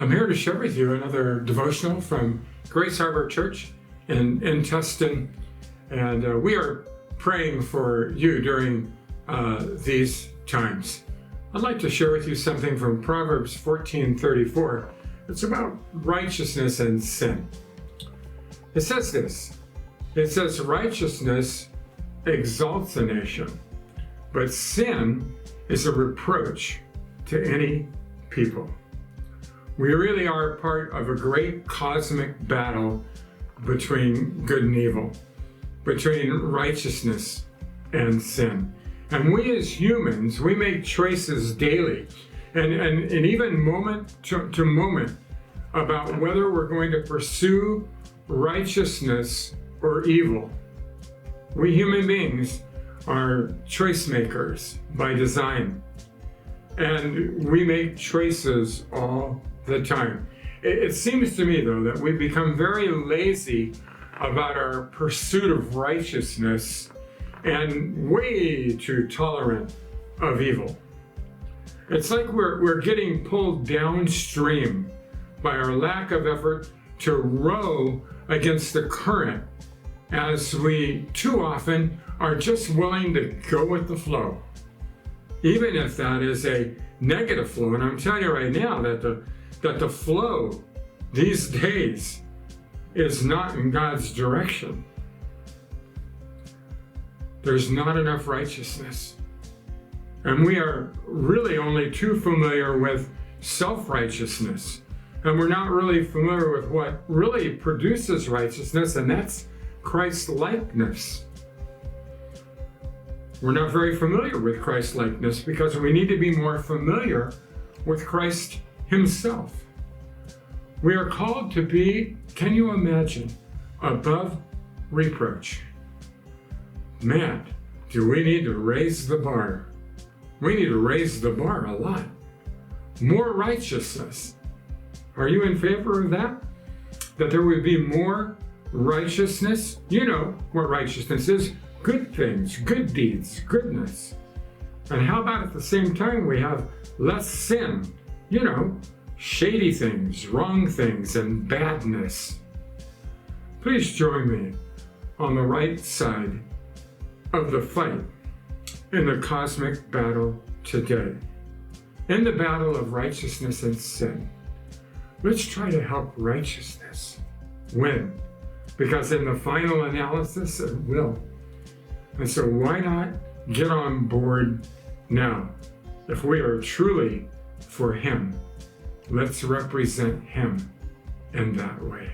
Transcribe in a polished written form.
I'm here to share with you another devotional from Grace Harbor Church in Tustin, and we are praying for you during these times. I'd like to share with you something from Proverbs 14:34. It's about righteousness and sin. It says this. It says, righteousness exalts a nation, but sin is a reproach to any people. We really are part of a great cosmic battle between good and evil, between righteousness and sin. And we as humans, we make choices daily and even moment to moment about whether we're going to pursue righteousness or evil. We human beings are choice makers by design, and we make choices all the time. It seems to me, though, that we've become very lazy about our pursuit of righteousness and way too tolerant of evil. It's like we're getting pulled downstream by our lack of effort to row against the current, as we too often are just willing to go with the flow, even if that is a negative flow. And I'm telling you right now that the flow these days is not in God's direction. There's not enough righteousness. And we are really only too familiar with self-righteousness. And we're not really familiar with what really produces righteousness, and that's Christ-likeness. We're not very familiar with Christ-likeness because we need to be more familiar with Christ Himself. We are called to be, can you imagine, above reproach. Man, do we need to raise the bar. We need to raise the bar a lot. More righteousness. Are you in favor of that? That there would be more righteousness? You know what righteousness is. Good things, good deeds, goodness. And how about at the same time we have less sin? You know, shady things, wrong things, and badness. Please join me on the right side of the fight in the cosmic battle today. In the battle of righteousness and sin. Let's try to help righteousness win, because in the final analysis, it will. And so why not get on board now? If we are truly for Him, let's represent Him in that way.